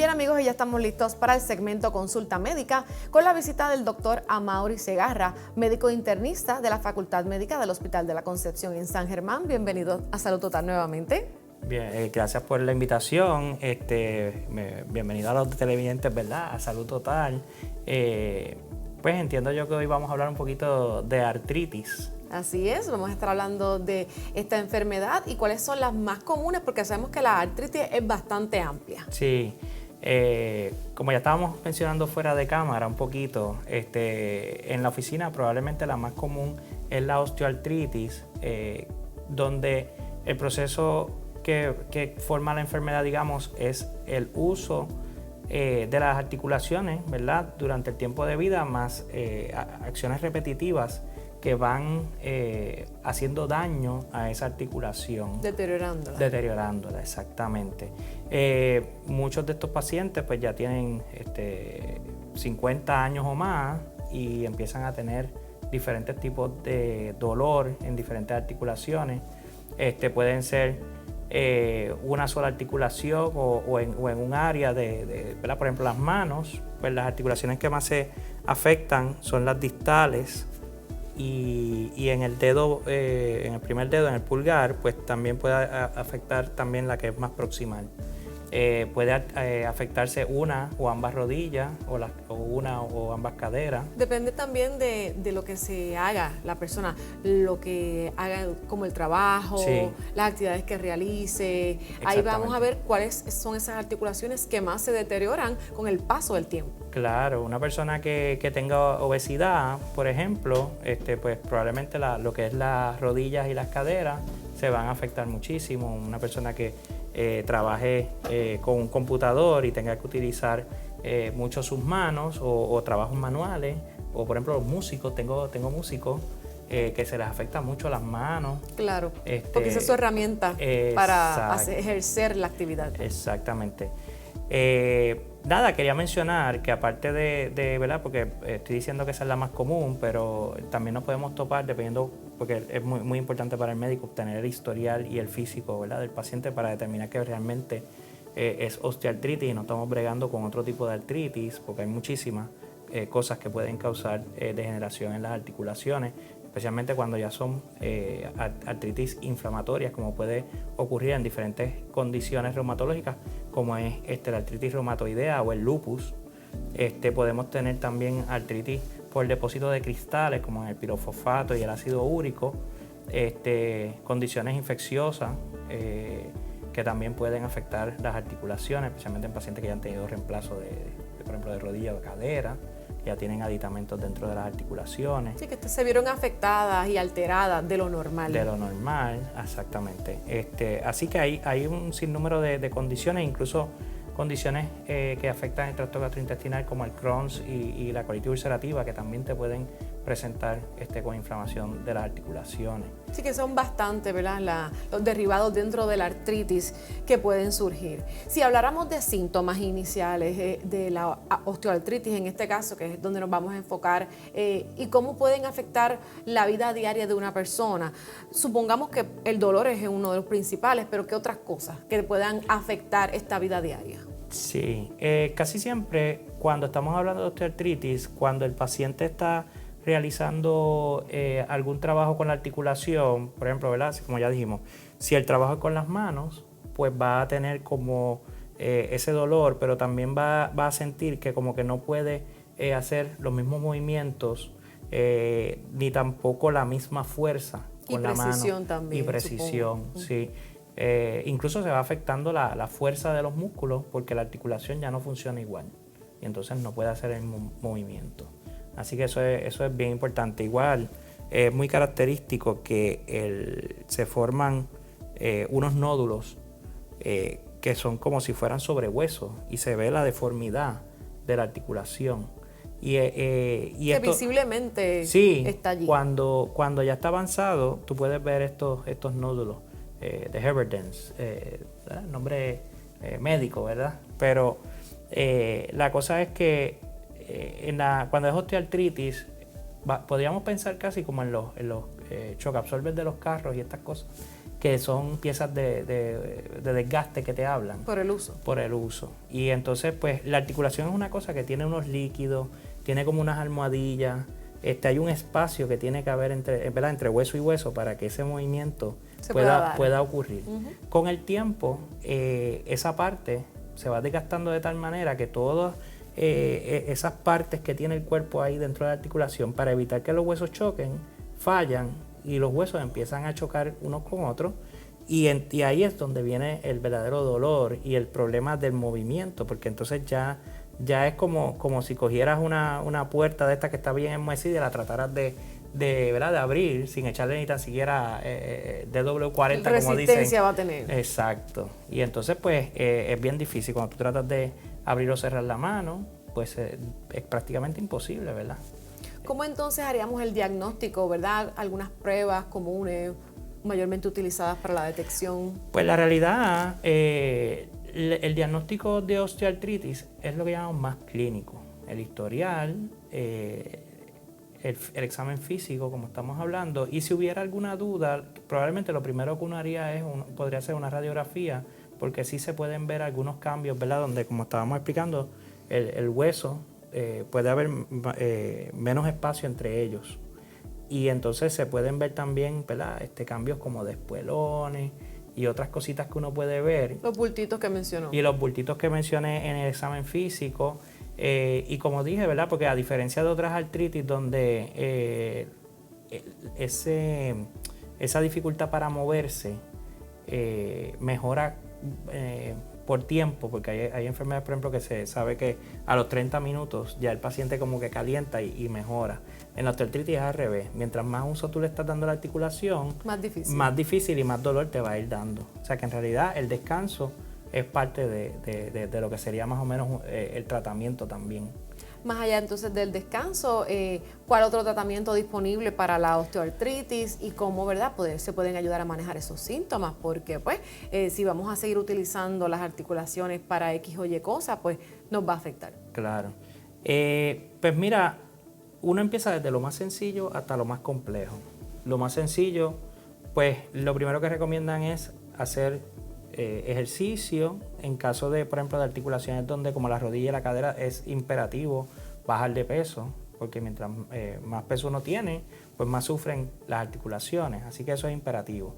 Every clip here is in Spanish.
Bien amigos, y ya estamos listos para el segmento Consulta Médica con la visita del doctor Amaury Segarra, médico internista de la Facultad Médica del Hospital de la Concepción en San Germán. Bienvenido a Salud Total nuevamente. Bien, gracias por la invitación. Bienvenido a los televidentes, ¿verdad? A Salud Total. Pues entiendo yo que hoy vamos a hablar un poquito de artritis. Así es, vamos a estar hablando de esta enfermedad y cuáles son las más comunes, porque sabemos que la artritis es bastante amplia. Sí, como ya estábamos mencionando fuera de cámara un poquito, en la oficina probablemente la más común es la osteoartritis, donde el proceso que forma la enfermedad, digamos, es el uso de las articulaciones, ¿verdad?, durante el tiempo de vida, más acciones repetitivas que van haciendo daño a esa articulación. Deteriorándola. Deteriorándola, exactamente. Muchos de estos pacientes pues ya tienen 50 años o más y empiezan a tener diferentes tipos de dolor en diferentes articulaciones. Pueden ser una sola articulación o en un área ¿verdad? Por ejemplo, las manos, pues las articulaciones que más se afectan son las distales. Y en el dedo, en el primer dedo, en el pulgar, pues también puede afectar también la que es más proximal. Puede afectarse una o ambas rodillas o una o ambas caderas. Depende también de lo que se haga la persona, lo que haga como el trabajo, sí, las actividades que realice. Ahí vamos a ver cuáles son esas articulaciones que más se deterioran con el paso del tiempo. Claro, una persona que tenga obesidad, por ejemplo, pues probablemente lo que es las rodillas y las caderas se van a afectar muchísimo. Una persona que trabaje con un computador y tenga que utilizar mucho sus manos o trabajos manuales, o por ejemplo los músicos, tengo músicos que se les afecta mucho las manos. Claro, porque esa es su herramienta para ejercer la actividad. Exactamente. Nada, quería mencionar que aparte de ¿verdad? Porque estoy diciendo que esa es la más común, pero también nos podemos topar dependiendo, porque es muy importante para el médico obtener el historial y el físico, ¿verdad?, del paciente para determinar que realmente es osteoartritis y no estamos bregando con otro tipo de artritis, porque hay muchísimas cosas que pueden causar degeneración en las articulaciones, especialmente cuando ya son artritis inflamatorias, como puede ocurrir en diferentes condiciones reumatológicas, como es la artritis reumatoidea o el lupus. Podemos tener también artritis por depósito de cristales, como en el pirofosfato y el ácido úrico, condiciones infecciosas que también pueden afectar las articulaciones, especialmente en pacientes que ya han tenido reemplazo por ejemplo, de rodilla o cadera. Ya tienen aditamentos dentro de las articulaciones. Sí, que se vieron afectadas y alteradas de lo normal. De lo normal, exactamente. Así que hay un sinnúmero de condiciones, incluso condiciones que afectan el tracto gastrointestinal, como el Crohn's y la colitis ulcerativa, que también te pueden presentar con inflamación de las articulaciones. Sí, que son bastante, ¿verdad?, los derivados dentro de la artritis que pueden surgir. Si habláramos de síntomas iniciales de la osteoartritis, en este caso, que es donde nos vamos a enfocar, y cómo pueden afectar la vida diaria de una persona. Supongamos que el dolor es uno de los principales, pero ¿qué otras cosas que puedan afectar esta vida diaria? Sí, casi siempre cuando estamos hablando de osteoartritis, cuando el paciente está realizando algún trabajo con la articulación, por ejemplo, ¿verdad?, como ya dijimos, si el trabajo es con las manos, pues va a tener como ese dolor, pero también va a sentir que como que no puede hacer los mismos movimientos ni tampoco la misma fuerza con la mano. También, y precisión, sí. Incluso se va afectando la fuerza de los músculos porque la articulación ya no funciona igual y entonces no puede hacer el movimiento. Así que eso es bien importante. Igual es muy característico que se forman unos nódulos que son como si fueran sobre huesos y se ve la deformidad de la articulación. Y que esto, visiblemente sí, está allí. Cuando ya está avanzado, tú puedes ver estos nódulos de Heberdens, nombre médico, ¿verdad? Pero la cosa es que cuando es osteoartritis, podríamos pensar casi como en los shock absorbers de los carros y estas cosas, que son piezas de desgaste que te hablan. Por el uso. Por el uso. Y entonces, pues, la articulación es una cosa que tiene unos líquidos, tiene como unas almohadillas, hay un espacio que tiene que haber entre hueso y hueso para que ese movimiento pueda ocurrir. Con el tiempo, esa parte se va desgastando de tal manera que todas esas partes que tiene el cuerpo ahí dentro de la articulación, para evitar que los huesos choquen, fallan y los huesos empiezan a chocar unos con otros. Y ahí es donde viene el verdadero dolor y el problema del movimiento, porque entonces ya es como si cogieras una puerta de esta que está bien enmohecida y la trataras de abrir sin echarle ni tan siquiera DW40, como dicen. Resistencia va a tener. Exacto. Y entonces pues es bien difícil. Cuando tú tratas de abrir o cerrar la mano, pues es prácticamente imposible, ¿verdad? ¿Cómo entonces haríamos el diagnóstico, verdad? Algunas pruebas comunes mayormente utilizadas para la detección. Pues la realidad, el diagnóstico de osteoartritis es lo que llamamos más clínico. El historial, el examen físico, como estamos hablando, y si hubiera alguna duda, probablemente lo primero que uno haría podría ser una radiografía, porque sí se pueden ver algunos cambios, ¿verdad? Donde, como estábamos explicando, el hueso puede haber menos espacio entre ellos. Y entonces se pueden ver también, ¿verdad? Cambios como de espuelones y otras cositas que uno puede ver. Los bultitos que mencionó. Y los bultitos que mencioné en el examen físico. Y como dije, ¿verdad? Porque a diferencia de otras artritis donde esa dificultad para moverse mejora por tiempo, porque hay enfermedades, por ejemplo, que se sabe que a los 30 minutos ya el paciente como que calienta y mejora. En la osteoartritis es al revés. Mientras más uso tú le estás dando a la articulación, más difícil y más dolor te va a ir dando. O sea que en realidad el descanso es parte de lo que sería más o menos el tratamiento también. Más allá entonces del descanso, ¿cuál otro tratamiento disponible para la osteoartritis y cómo, verdad, se pueden ayudar a manejar esos síntomas? Porque pues si vamos a seguir utilizando las articulaciones para X o Y cosa, pues nos va a afectar. Claro. Pues mira, uno empieza desde lo más sencillo hasta lo más complejo. Lo más sencillo, pues lo primero que recomiendan es hacer ejercicio. En caso de, por ejemplo, de articulaciones donde como la rodilla y la cadera es imperativo bajar de peso, porque mientras más peso uno tiene, pues más sufren las articulaciones, así que eso es imperativo.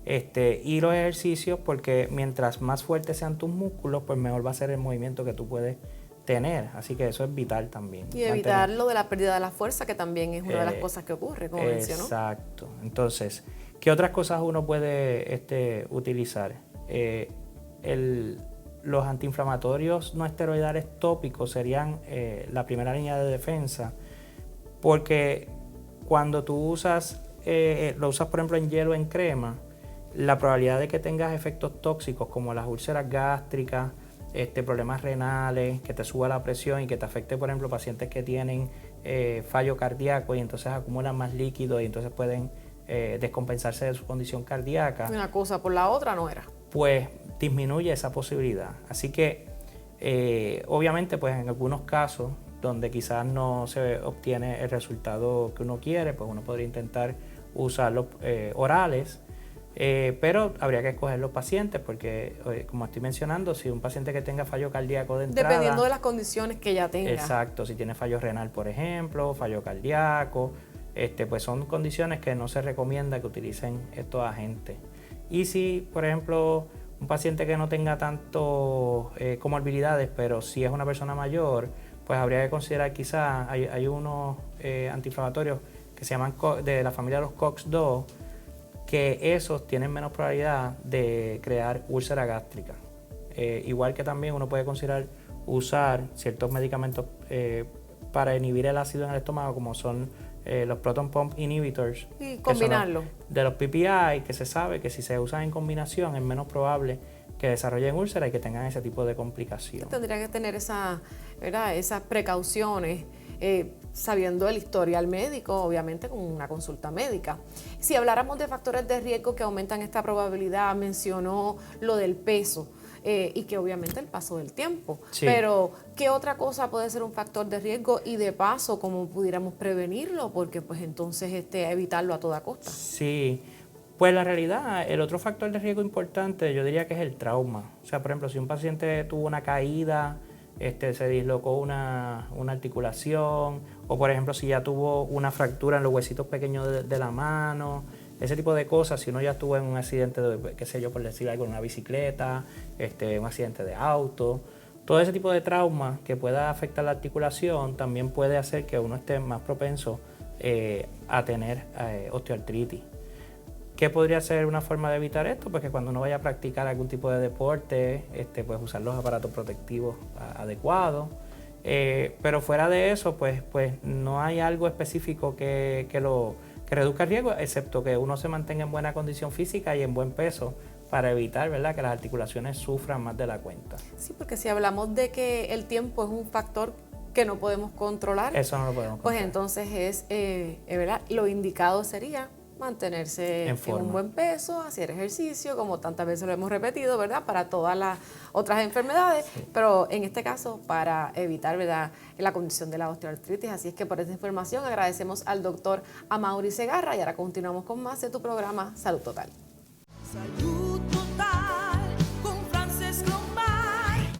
Y los ejercicios, porque mientras más fuertes sean tus músculos, pues mejor va a ser el movimiento que tú puedes tener, así que eso es vital también. Y evitar lo de la pérdida de la fuerza, que también es una de las cosas que ocurre, como mencionó. Exacto. Entonces, ¿qué otras cosas uno puede utilizar? Los antiinflamatorios no esteroidales tópicos serían la primera línea de defensa, porque cuando tú lo usas por ejemplo en hielo o en crema, la probabilidad de que tengas efectos tóxicos como las úlceras gástricas, problemas renales, que te suba la presión y que te afecte, por ejemplo, pacientes que tienen fallo cardíaco y entonces acumulan más líquido y entonces pueden descompensarse de su condición cardíaca. Una cosa por la otra no era. Pues disminuye esa posibilidad. Así que obviamente pues en algunos casos donde quizás no se obtiene el resultado que uno quiere, pues uno podría intentar usar los orales, pero habría que escoger los pacientes porque como estoy mencionando, si un paciente que tenga fallo cardíaco de entrada, dependiendo de las condiciones que ya tenga. Exacto, si tiene fallo renal, por ejemplo, fallo cardíaco, pues son condiciones que no se recomienda que utilicen estos agentes. Y si, por ejemplo, un paciente que no tenga tanto comorbilidades, pero si es una persona mayor, pues habría que considerar quizás, hay unos antiinflamatorios que se llaman de la familia de los COX-2, que esos tienen menos probabilidad de crear úlcera gástrica. Igual que también uno puede considerar usar ciertos medicamentos para inhibir el ácido en el estómago, como son los proton pump inhibitors. Y combinarlo. De los PPI, que se sabe que si se usan en combinación es menos probable que desarrollen úlcera y que tengan ese tipo de complicación. Tendría que tener esas precauciones, sabiendo el historial médico, obviamente con una consulta médica. Si habláramos de factores de riesgo que aumentan esta probabilidad, mencionó lo del peso. Y que obviamente el paso del tiempo. Sí. Pero, ¿qué otra cosa puede ser un factor de riesgo? Y de paso, ¿cómo pudiéramos prevenirlo? Porque pues entonces evitarlo a toda costa. Sí, Pues la realidad, el otro factor de riesgo importante yo diría que es el trauma. O sea, por ejemplo, si un paciente tuvo una caída, se dislocó una articulación, o por ejemplo, si ya tuvo una fractura en los huesitos pequeños de la mano, ese tipo de cosas, si uno ya estuvo en un accidente, qué sé yo, por decir algo, en una bicicleta, un accidente de auto, todo ese tipo de trauma que pueda afectar la articulación también puede hacer que uno esté más propenso a tener osteoartritis. ¿Qué podría ser una forma de evitar esto? Pues que cuando uno vaya a practicar algún tipo de deporte, pues usar los aparatos protectivos adecuados. Pero fuera de eso, pues no hay algo específico que reduzca el riesgo, excepto que uno se mantenga en buena condición física y en buen peso para evitar, ¿verdad?, que las articulaciones sufran más de la cuenta. Sí, porque si hablamos de que el tiempo es un factor que no podemos controlar, eso no lo podemos controlar. Pues entonces ¿verdad? Lo indicado sería mantenerse en un buen peso, hacer ejercicio, como tantas veces lo hemos repetido, ¿verdad? Para todas las otras enfermedades, sí, pero en este caso para evitar, ¿verdad?, la condición de la osteoartritis. Así es que por esta información agradecemos al doctor Amaury Segarra y ahora continuamos con más de tu programa Salud Total. Salud.